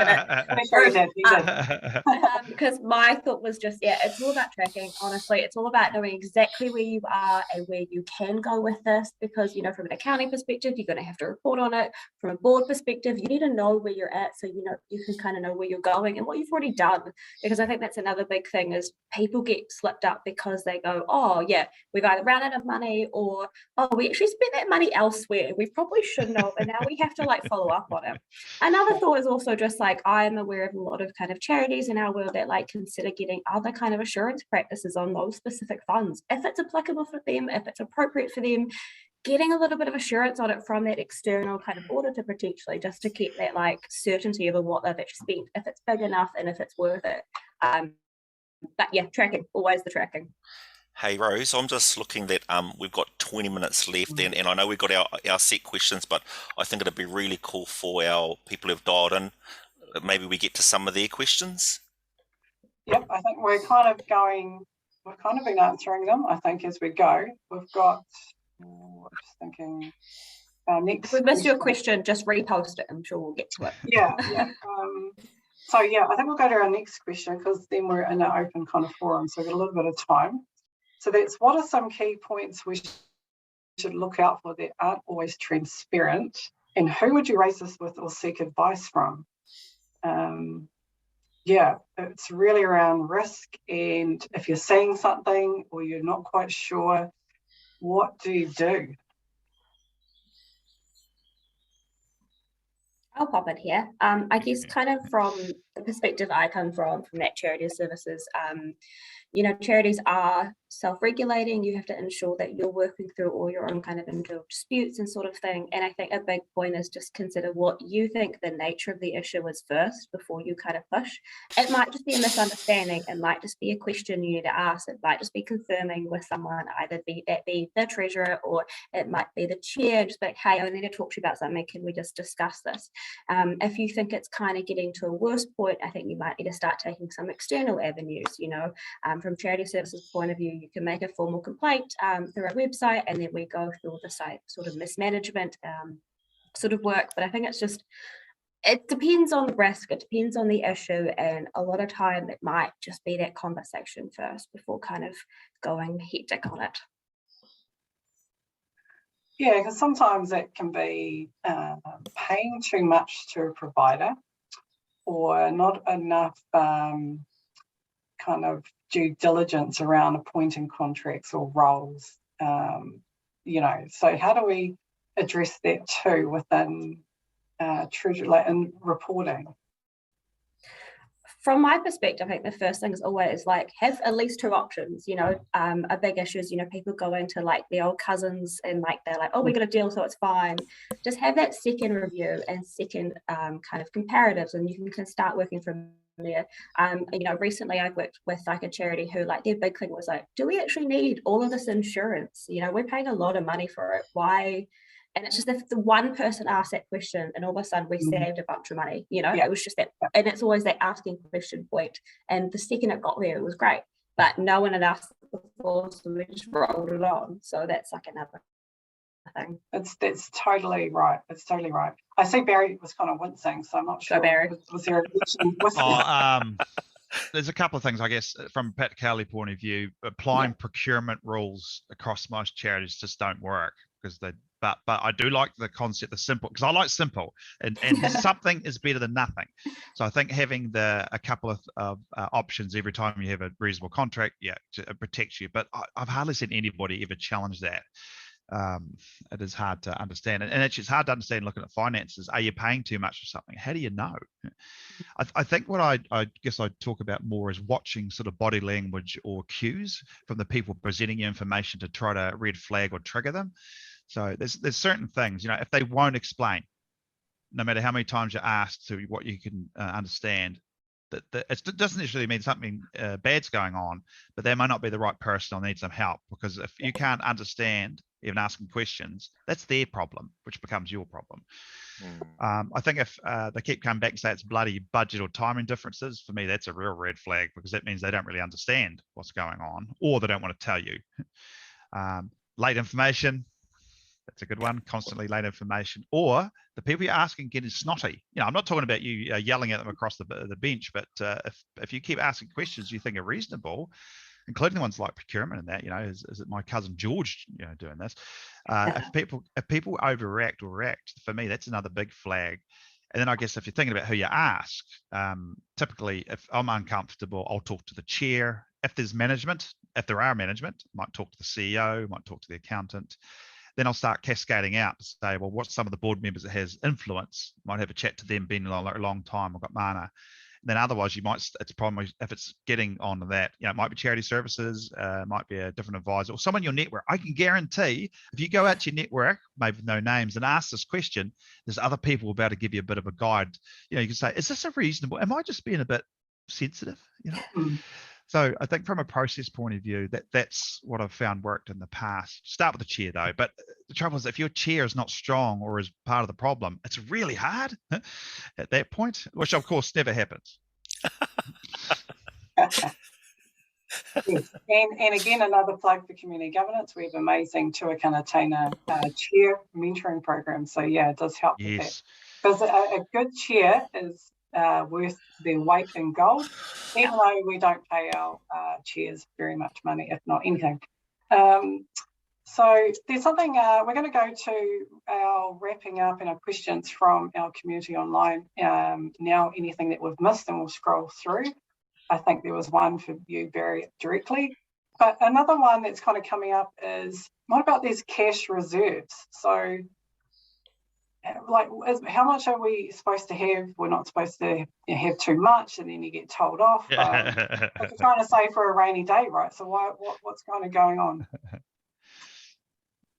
gonna because my thought was just, it's all about tracking. Honestly, it's all about knowing exactly where you are and where you can go with this, because from an accounting perspective, you're going to have to report on it. From a board perspective, you need to know where you're at, so you can kind of know where you're going and what you've already done. Because I think that's another big thing, is people get slipped up because they go, oh yeah, we've either run out of money, or oh, we actually spent that money elsewhere. We probably should know, and now we have to follow up on it. Another thought is also just I'm aware of a lot of kind of charities in our world that consider getting other kind of assurance practices on those specific funds, if it's applicable for them, if it's appropriate for them, getting a little bit of assurance on it from that external kind of auditor potentially, just to keep that certainty over what they've actually spent, if it's big enough and if it's worth it. But yeah, tracking, always the tracking. Hey Rose, I'm just looking that we've got 20 minutes left, and I know we've got our set questions, but I think it'd be really cool for our people who've dialed in. Maybe we get to some of their questions. Yep, I think we've kind of been answering them, I think, as we go. We've got, just thinking, next. If we missed your question, just repost it. I'm sure we'll get to it. Yeah. So I think we'll go to our next question, because then we're in an open kind of forum, so we've got a little bit of time. So that's, what are some key points we should look out for that aren't always transparent, and who would you raise this with or seek advice from? It's really around risk, and if you're seeing something or you're not quite sure, what do you do? I'll pop it here. I guess kind of from the perspective I come from that charity services, you know, charities are self-regulating. You have to ensure that you're working through all your own kind of individual disputes and sort of thing. And I think a big point is just consider what you think the nature of the issue is first before you kind of push. It might just be a misunderstanding. It might just be a question you need to ask. It might just be confirming with someone, either be the treasurer or it might be the chair, just like, hey, I need to talk to you about something. Can we just discuss this? If you think it's kind of getting to a worse point, I think you might need to start taking some external avenues, you know. From charity services point of view, you can make a formal complaint through our website, and then we go through the site sort of mismanagement sort of work. But I think it's just, it depends on the risk, it depends on the issue, and a lot of time it might just be that conversation first before kind of going hectic on it. Yeah, because sometimes it can be paying too much to a provider, or not enough kind of due diligence around appointing contracts or roles, you know. So how do we address that too within treasury, like in reporting? From my perspective, I think the first thing is always like have at least two options. You know, a big issue is, you know, people go into like the old cousins and like they're like, oh, we got a deal, so it's fine. Just have that second review and second kind of comparatives, and you can start working from there. You know, recently I've worked with like a charity who, like, their big thing was like, do we actually need all of this insurance? You know, we're paying a lot of money for it. Why? And it's just, if the one person asked that question and all of a sudden we saved a bunch of money, you know, it was just that, and it's always that asking question point. And the second it got there, it was great, but no one had asked before, so we just rolled it on. So that's like another thing. That's totally right. It's totally right. I see Barry was kind of wincing, so I'm not sure. Go, Barry. Was there a question? There's a couple of things, I guess, from a practicality point of view. Applying procurement rules across most charities just don't work, because they. But I do like the concept of simple, because I like simple, and something is better than nothing. So I think having a couple of options every time you have a reasonable contract, it protects you. But I've hardly seen anybody ever challenge that. It is hard to understand, and actually it's hard to understand looking at finances. Are you paying too much for something? How do you know? I think what I guess I'd talk about more is watching sort of body language or cues from the people presenting you information to try to red flag or trigger them. So there's certain things, you know, if they won't explain, no matter how many times you're asked to what you can understand, that it doesn't necessarily mean something bad's going on, but they might not be the right person or need some help, because if you can't understand, even asking questions, that's their problem, which becomes your problem. I think if they keep coming back and say it's bloody budget or timing differences, for me, that's a real red flag, because that means they don't really understand what's going on, or they don't want to tell you. Late information. That's a good one. Constantly late information, or the people you're asking getting snotty. You know, I'm not talking about you yelling at them across the bench, but if you keep asking questions you think are reasonable, including the ones like procurement and that, you know, is it my cousin George, you know, doing this? If people overreact or react, for me, that's another big flag. And then I guess if you're thinking about who you ask, typically if I'm uncomfortable, I'll talk to the chair. If there's management, if there are management, might talk to the CEO, might talk to the accountant. Then I'll start cascading out to say, well, what's some of the board members that has influence? Might have a chat to them, been a long time, I've got mana. And then otherwise you might, it's a problem if it's getting on that, you know, it might be charity services, might be a different advisor or someone in your network. I can guarantee if you go out to your network, maybe with no names, and ask this question, there's other people about to give you a bit of a guide. You know, you can say, is this a reasonable, am I just being a bit sensitive? You know? So I think from a process point of view, that's what I've found worked in the past. Start with the chair though, but the trouble is if your chair is not strong or is part of the problem, it's really hard at that point, which of course never happens. Yes. And again, another plug for community governance. We have amazing Tuakana Taina chair mentoring program. So yeah, it does help with that. Because a good chair is worth their weight in gold, even though we don't pay our chairs very much money, if not anything. So there's something, we're going to go to our wrapping up and our questions from our community online. Now, anything that we've missed, and we'll scroll through. I think there was one for you very directly. But another one that's kind of coming up is, what about these cash reserves? So like, how much are we supposed to have? We're not supposed to have too much, and then you get told off. Like you're trying to save for a rainy day, right? So what's kind of going on?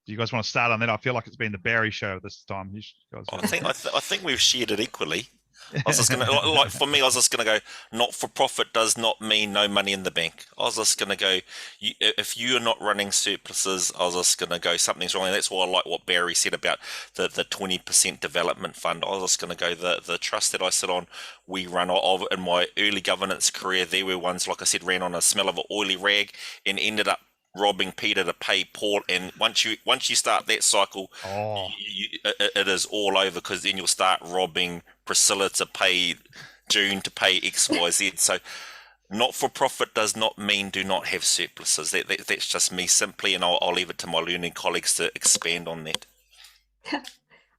Do you guys want to start on that? I feel like it's been the Barry show this time. You guys I think we've shared it equally. I was just gonna like for me, I was just gonna go. Not for profit does not mean no money in the bank. I was just gonna go. If you are not running surpluses, I was just gonna go. Something's wrong, and that's why I like what Barry said about the 20% development fund. I was just gonna go. The trust that I sit on, we run of in my early governance career. There were ones, like I said, ran on a smell of an oily rag and ended up robbing Peter to pay Paul, and once you start that cycle, it is all over, because then you'll start robbing Priscilla to pay June to pay XYZ. So not for profit does not mean do not have surpluses. That's just me simply, and I'll leave it to my learning colleagues to expand on that.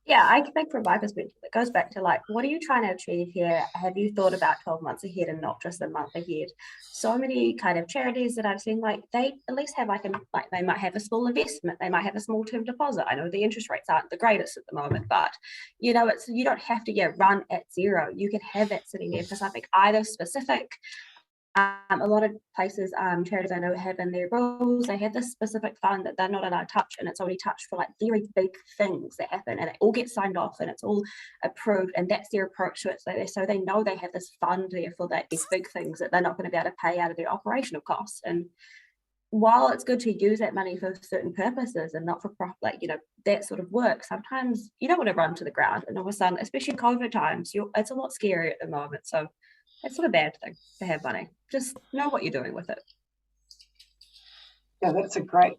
Yeah, I think from my perspective, it goes back to like, what are you trying to achieve here? Have you thought about 12 months ahead and not just a month ahead? So many kind of charities that I've seen, like they at least have like they might have a small investment, they might have a small term deposit. I know the interest rates aren't the greatest at the moment, but you know, you don't have to run at zero. You can have that sitting there for something either specific. A lot of places, charities I know have in their rules, they have this specific fund that they're not allowed to touch, and it's only touched for like very big things that happen, and it all gets signed off and it's all approved, and that's their approach to it. So they know they have this fund there for these big things that they're not going to be able to pay out of their operational costs. And while it's good to use that money for certain purposes and not for profit, like, you know, that sort of work, sometimes you don't want to run to the ground, and all of a sudden, especially in COVID times, it's a lot scary at the moment. So it's not a bad thing to have money. Just know what you're doing with it. Yeah, that's a great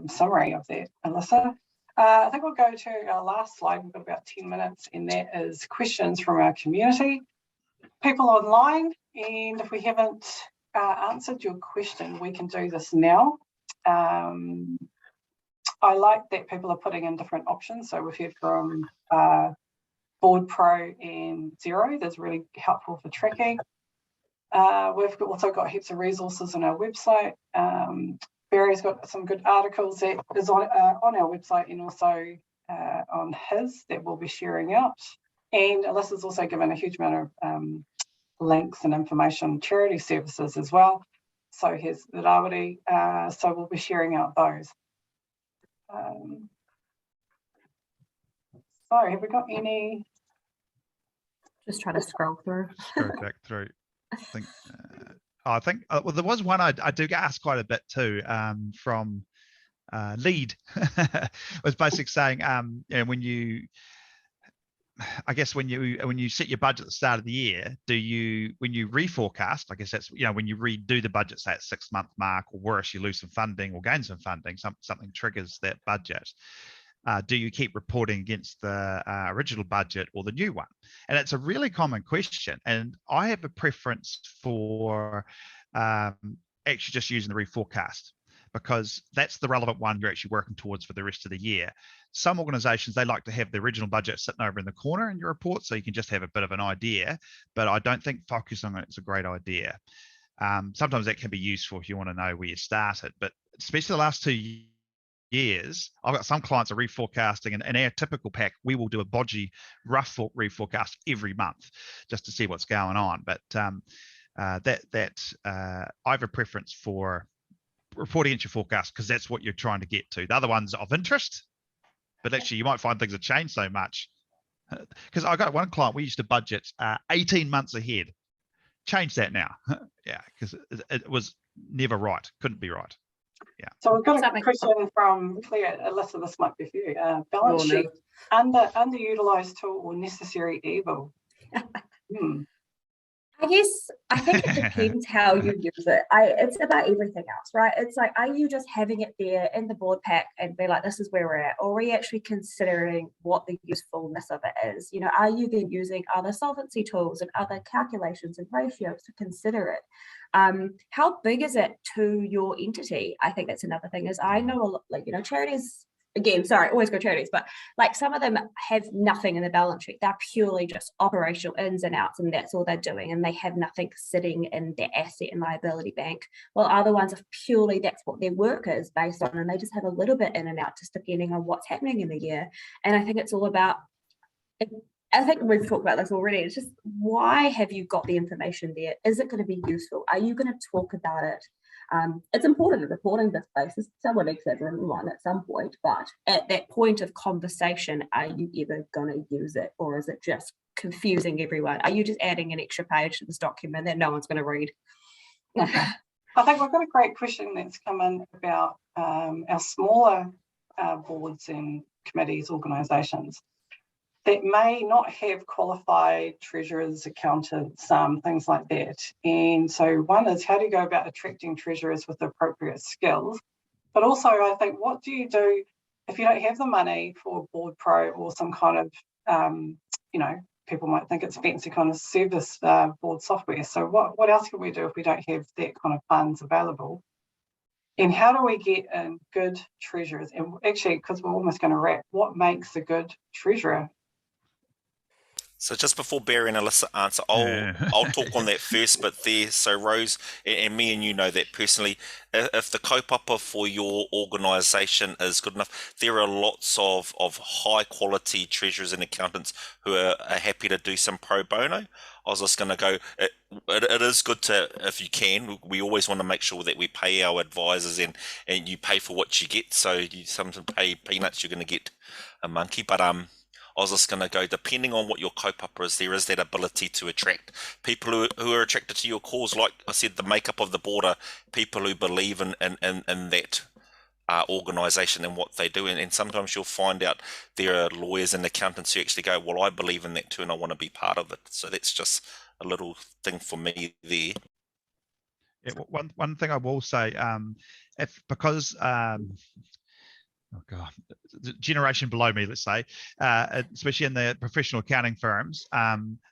summary of that, Alyssa. I think we'll go to our last slide. We've got about 10 minutes, and that is questions from our community, people online. And if we haven't answered your question, we can do this now. I like that people are putting in different options. So we've heard from Board Pro and Xero. That's really helpful for tracking. We've also got heaps of resources on our website. Barry's got some good articles that is on our website, and also on his that we'll be sharing out. And Alyssa's also given a huge amount of links and information on charity services as well. So here's the Rawiri. So we'll be sharing out those. So have we got any? Just try to scroll through. Go back through. I think well, there was one I do get asked quite a bit too, from Lead. was basically saying, you know, when you set your budget at the start of the year, when you reforecast, I guess that's, you know, when you redo the budget, say at 6 month mark, or worse, you lose some funding or gain some funding, something triggers that budget. Do you keep reporting against the original budget or the new one? And it's a really common question. And I have a preference for actually just using the reforecast, because that's the relevant one you're actually working towards for the rest of the year. Some organizations, they like to have the original budget sitting over in the corner in your report, so you can just have a bit of an idea, but I don't think focusing on it is a great idea. Sometimes that can be useful if you want to know where you started, but especially the last 2 years, I've got some clients are reforecasting, and in our typical pack, we will do a bodgy, rough reforecast every month just to see what's going on. But I have a preference for reporting into your forecast, because that's what you're trying to get to. The other one's of interest, but actually you might find things have changed so much. Because I got one client, we used to budget 18 months ahead. Change that now. Yeah, because it was never right. Couldn't be right. Yeah. So we've got a question from Claire. Alyssa, this might be for you. Balance sheet, underutilized tool or necessary evil? I think it depends how you use it. It's about everything else, right? It's like, are you just having it there in the board pack and be like, this is where we're at? Or are we actually considering what the usefulness of it is? You know, are you then using other solvency tools and other calculations and ratios to consider it? How big is it to your entity? I think that's another thing. Is I know a lot, like, you know, charities again, sorry, always go charities, but like some of them have nothing in the balance sheet. They're purely just operational ins and outs, and that's all they're doing. And they have nothing sitting in their asset and liability bank. While other ones are purely, that's what their work is based on. And they just have a little bit in and out, just depending on what's happening in the year. And I think it's all about, I think we've talked about this already. It's just, why have you got the information there? Is it going to be useful? Are you going to talk about it? It's important in reporting this basis. Someone needs that one at some point, but at that point of conversation, are you ever going to use it, or is it just confusing everyone? Are you just adding an extra page to this document that no one's going to read? I think we've got a great question that's come in about our smaller boards and committees, organisations that may not have qualified treasurers, accountants, things like that. And so one is, how do you go about attracting treasurers with the appropriate skills? But also, I think, what do you do if you don't have the money for Board Pro or some kind of, people might think it's fancy kind of service board software. So what else can we do if we don't have that kind of funds available? And how do we get in good treasurers? And actually, because we're almost going to wrap, what makes a good treasurer? So just before Barry and Alyssa answer, I'll talk on that first bit there. So Rose, and me and you know that personally, if the kaupapa for your organisation is good enough, there are lots of high quality treasurers and accountants who are happy to do some pro bono. I was just going to go, it is good to, if you can, we always want to make sure that we pay our advisors and you pay for what you get. So you sometimes pay peanuts, you're going to get a monkey. But I was just going to go, depending on what your kaupapa is, there is that ability to attract people who are attracted to your cause. Like I said, the makeup of the board are people who believe in that organisation and what they do. And sometimes you'll find out there are lawyers and accountants who actually go, well, I believe in that too, and I want to be part of it. So that's just a little thing for me there. Yeah, one thing I will say, because oh God, the generation below me, let's say, especially in the professional accounting firms,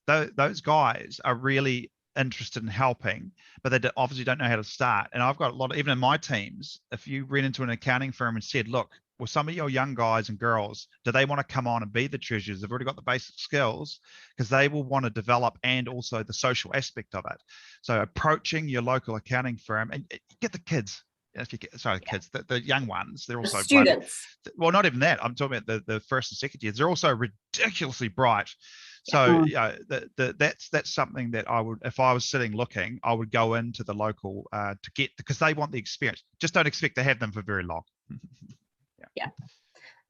those guys are really interested in helping, but they obviously don't know how to start. And I've got a lot of, even in my teams, if you ran into an accounting firm and said, look, well, some of your young guys and girls, do they want to come on and be the treasurers? They've already got the basic skills, because they will want to develop, and also the social aspect of it. So approaching your local accounting firm, and get the kids. If you get, sorry, kids, the young ones, they're also students. Well, not even that. I'm talking about the first and second years. They're also ridiculously bright. So that's something that I would, if I was sitting looking, I would go into the local to get, because they want the experience. Just don't expect to have them for very long. Yeah.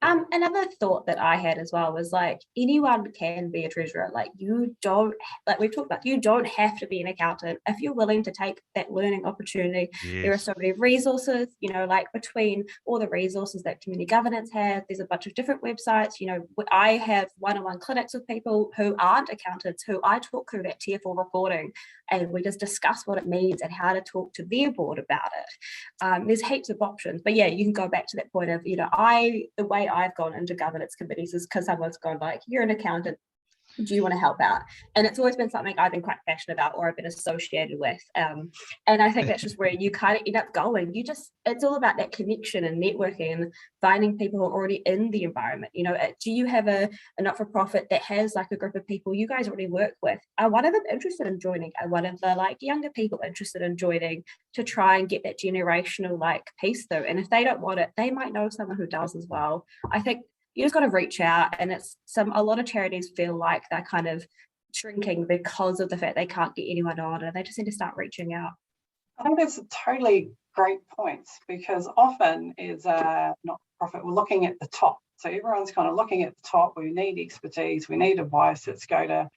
Another thought that I had as well was, like, anyone can be a treasurer. Like, you don't, like we've talked about, you don't have to be an accountant if you're willing to take that learning opportunity. Yes. There are so many resources, like between all the resources that community governance has, there's a bunch of different websites. I have one-on-one clinics with people who aren't accountants, who I talk through that Tier 4 reporting, and we just discuss what it means and how to talk to their board about it. There's heaps of options, but yeah, you can go back to that point of, the way I've gone into governance committees is because someone's gone, like, you're an accountant, do you want to help out? And it's always been something I've been quite passionate about, or I've been associated with. And I think that's just where you kind of end up going. It's all about that connection and networking and finding people who are already in the environment. Do you have a not-for-profit that has like a group of people you guys already work with? Are one of them interested in joining? Are one of the younger people interested in joining, to try and get that generational piece through? And if they don't want it, they might know someone who does as well. I think you just got to reach out, and a lot of charities feel like they're kind of shrinking because of the fact they can't get anyone on, and they just need to start reaching out. I think that's a totally great point, because often as a not-for-profit, we're looking at the top. So everyone's kind of looking at the top. We need expertise, we need advice. Let's go to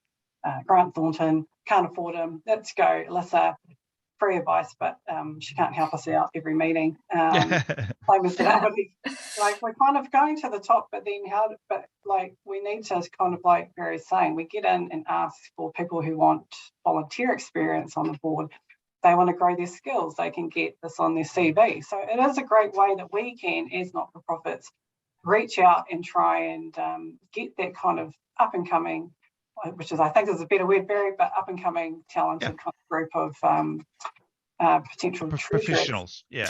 Grant Thornton, can't afford him. Let's go, Alyssa, free advice, but she can't help us out every meeting. Same as we're kind of going to the top, but then we need to kind of, like Barry's saying, we get in and ask for people who want volunteer experience on the board. They want to grow their skills, they can get this on their CV. So it is a great way that we can, as not-for-profits, reach out and try and get that kind of up-and-coming, which is, I think is a better word, Barry, but up-and-coming, talented kind of group of potential professionals. Yeah.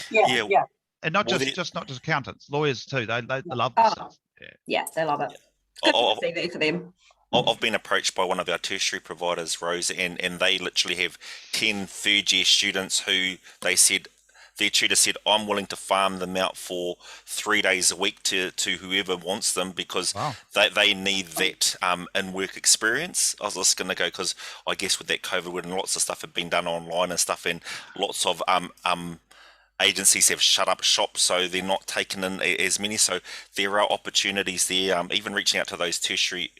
And not Well, just not just accountants, lawyers too. They love this stuff. Yeah, they love it. Yeah. Good CV for them. I've been approached by one of our tertiary providers, Rose, and they literally have 10 third-year students who they said, their tutor said, I'm willing to farm them out for 3 days a week to whoever wants them because Wow. they need that in-work experience. I was just going to go because I guess with that COVID, when lots of stuff had been done online and stuff, and lots of agencies have shut up shop, so they're not taking in as many. So there are opportunities there, even reaching out to those tertiary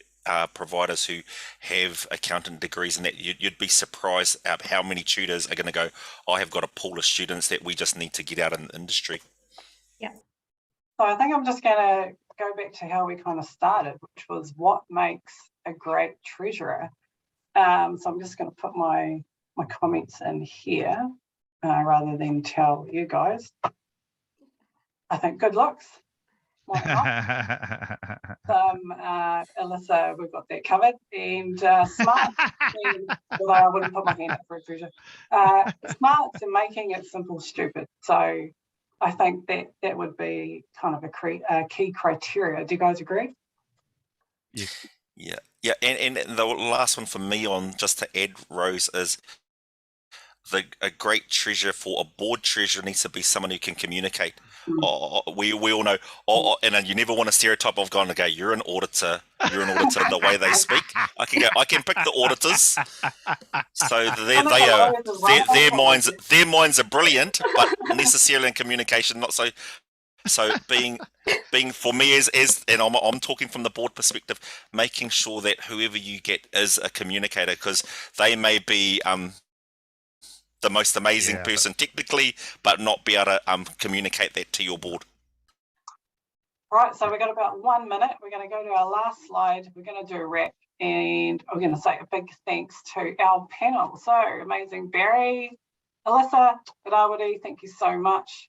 providers who have accountant degrees, and that you'd be surprised at how many tutors are going to go, I have got a pool of students that we just need to get out in the industry. Yeah. So I think I'm just going to go back to how we kind of started, which was what makes a great treasurer. So I'm just going to put my comments in here rather than tell you guys. I think good looks. Alyssa, we've got that covered, and smart, although I wouldn't put my hand up for a treasure. Smarts and making it simple stupid. So I think that would be kind of a key criteria. Do you guys agree? Yes. Yeah, and the last one for me on just to add, Rose, is a great treasurer for a board treasurer needs to be someone who can communicate. We all know, and you never want a stereotype of going to go, you're an auditor the way they speak. I can pick the auditors, so their minds are brilliant, but necessarily in communication not so. So being for me as and I'm talking from the board perspective, making sure that whoever you get is a communicator, because they may be the most amazing person technically, but not be able to communicate that to your board. Right, so we've got about 1 minute. We're going to go to our last slide. We're going to do a wrap, and I'm going to say a big thanks to our panel. So amazing, Barry, Alyssa, Rawiri, thank you so much.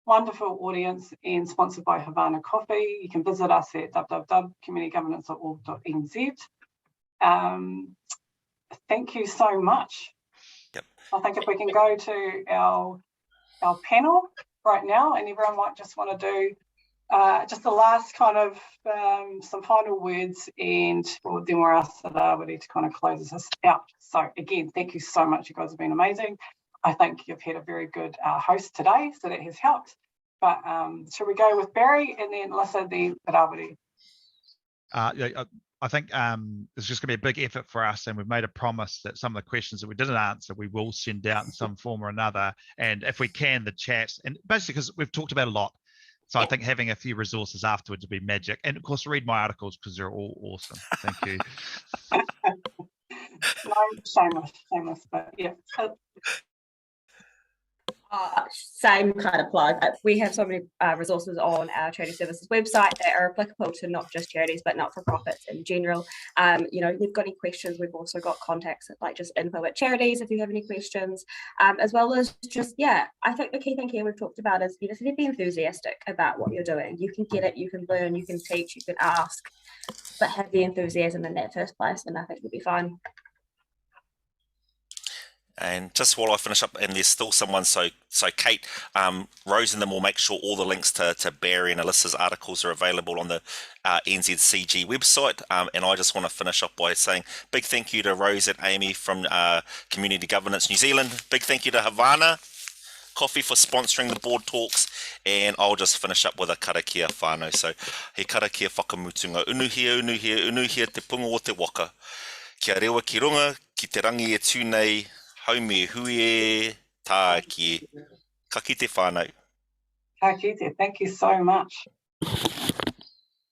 Wonderful audience, and sponsored by Havana Coffee. You can visit us at www.communitygovernance.org.nz. Thank you so much. Yep. I think if we can go to our panel right now, and everyone might just want to do just the last kind of some final words, and then we're asked Rawiri to kind of close us out. So again, thank you so much. You guys have been amazing. I think you've had a very good host today, so that has helped. But should we go with Barry and then Alyssa, then Rawiri? I think it's just going to be a big effort for us, and we've made a promise that some of the questions that we didn't answer, we will send out in some form or another. And if we can, the chat, and basically because we've talked about a lot. So I think having a few resources afterwards would be magic. And of course, read my articles because they're all awesome. Thank you. No, shameless, but yeah. Same kind of plug. We have so many resources on our charity services website that are applicable to not just charities but not-for-profits in general. You know, if you've got any questions, we've also got contacts like just info@charities if you have any questions, as well as just, I think the key thing here we've talked about is you just need to be enthusiastic about what you're doing. You can get it, you can learn, you can teach, you can ask, but have the enthusiasm in that first place, and I think you'll be fine. And just while I finish up, and there's still someone, so Kate, Rose and them will make sure all the links to Barry and Alyssa's articles are available on the NZCG website. And I just want to finish up by saying big thank you to Rose and Amy from Community Governance New Zealand. Big thank you to Havana Coffee for sponsoring the board talks. And I'll just finish up with a karakia whānau. So he karakia whakamutunga, unuhia te punga o te waka. Kia rewa ki runga, ki te rangi e tūnei, haume hui tā ki. Ka kite whānau. Ka kite, thank you so much.